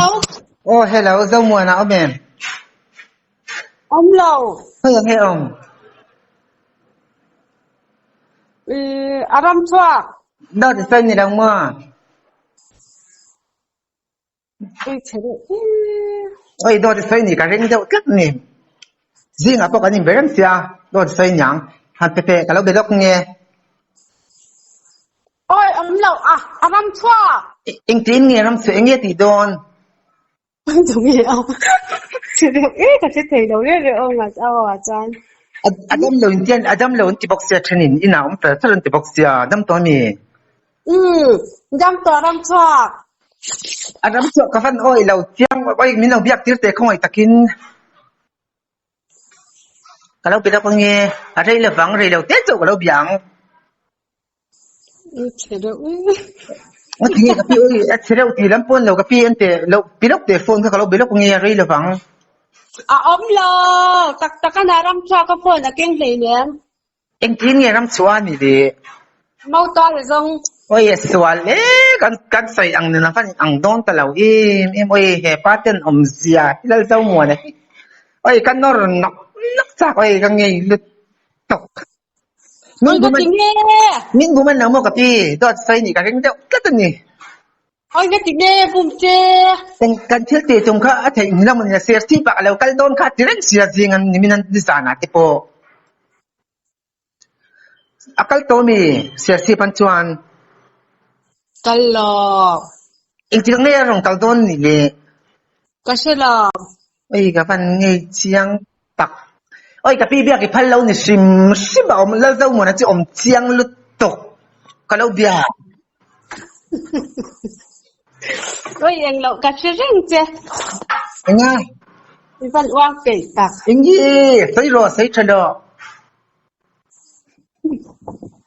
Hello. Oh, hello, dâu mùa nào mềm? Ông Lầu. Hơi nghe ông. Aram Chua. Đâu thì xanh gì đâu mà. Ôi, đâu thì xanh gì cả rinh dâu cất nè. Riêng à, bốc anh nhìn về răng xìa. Đâu thì xanh nhàng. Hàn phê cả lâu bê đốc nghe. Ôi, ông Lầu à, Aram Chua. Anh tín nghe răng xìa nghe tí đôn. Đúng vậy ông. Thì được ít cả cái thầy đầu đấy ông là sao à chan. Adam lâu thì bốc xìa chân in. Ina ông phải sẵn thì bốc xìa. Adam to mì. Dám to Aram Chua. Adam chua ka fan oi lâu chiang. Oi, mình lâu biạc tiết tế không ai takin. Cả lâu bê đốc nghe. À đây là vắng rồi lâu tết rồi cả lâu biang. Thì được Thì cái pi ơi, chế độ thì lắm phone lâu cái pi anh te lâu pi lốc te phone cái lâu pi lốc nghe rồi là vắng. à ông Lầu. Taka na Aram Chua ka po na kinh lý niệm. Anh tin nghe lắm xóa nhỉ đi. Mau to rồi dong. Ôi xóa lẽ kan say ang nè fan ang don ta lâu em ơi he paten zia hilal zau mo này. Ôi kan nor nok nok sa ôi kan nghe lut tok. Ôi cái tiếng nghe. Min guman lang mo cái pi dot say ni ka ring deu katan ni. Ôi cái tiếng nghe bùm chê. Kan chil te chung kha thai ni lam ni ser si pa lâu kal don kha tirang sia jingan ni minan di sana tipo. Akal to mi ser si pan chuan. Kalau. Anh chỉ nghe rong tao tôn nè lệ. Kasi lang. Ôi cái phần nghe chiang tắc. Ôi cái bia cái phần lâu nè sim sim bảo mình lâu lâu mà nó chỉ chiang lụt tục. Cái lâu bia. Ôi anh lậu kasi rin chê. Anh nghe. Ivan uang kể tạc. Anh gì thấy chân đó.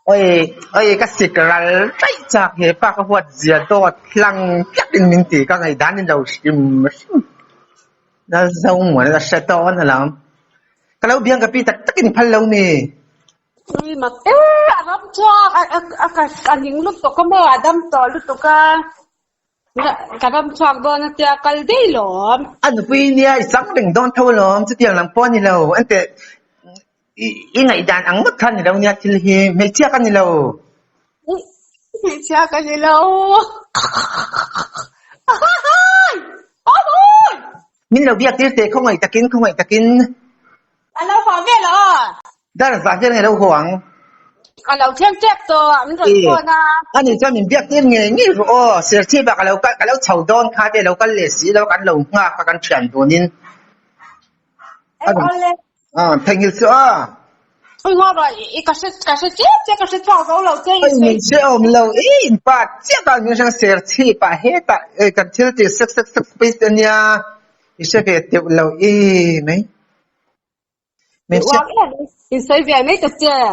Ôi cái xịt cái trái chạc hệ ba cái vật gì đó lăng chắc định mình thì các ngày đàn đến đầu sim sim. Nó lâu mà nó sẽ to nó làm. Cái lâu bia cái bia tắc cái phần lâu nè. Ui mà Adam cho anh những lúc tôi có mơ Adam to lúc tôi có Adam cho đó nó tia cái đấy lắm. Ano po yun niya, isang ring doon tawalom, sa tiyang lang po nila. Ante, ingay dan, ang mathan nila niya tilhi, may siya ka nila. Siya ka nila. Ôi! Min law biyak tirte, không ay takin. Anh đâu phải biết rồi. Daran sa siya nga daw huwang. Anh đâu thêm chết rồi, anh rồi cô na. Ano siya, min biyak tir nga, ngi ro, sir siya ba kalaw chaw doon, kate law kalesi, law kalaw nga, kakan siyan donin. Em ơi lên. Thangil siya. Ôi ngon rồi, cái chết, cái cho đâu lâu chơi Ay, min siya law, in pa, siya ka nga siyang sir siya pa, heta, kan siya ti sak space niya, siya kaya tiw law, may. Mình sẽ thì xây về mấy cái chơi.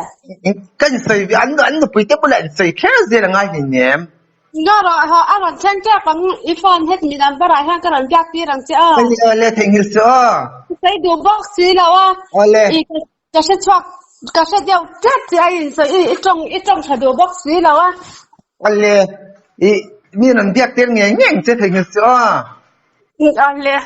cái xây vì anh bây giờ bữa xây cái gì là ngay hình nhém. Nhớ rồi họ ăn ăn chân chơi bằng iPhone hết mình ăn bara hàng cái ăn bạc tiền ăn chơi. Cái này thành hình sao? Xây đồ box gì đâu à? Ole. Cái sẽ cho cái sẽ đeo chết gì anh xây ít trong cái đồ box gì đâu à? Ole. Mình ăn bạc tiền nghe nghe sẽ thành hình sao? Ole.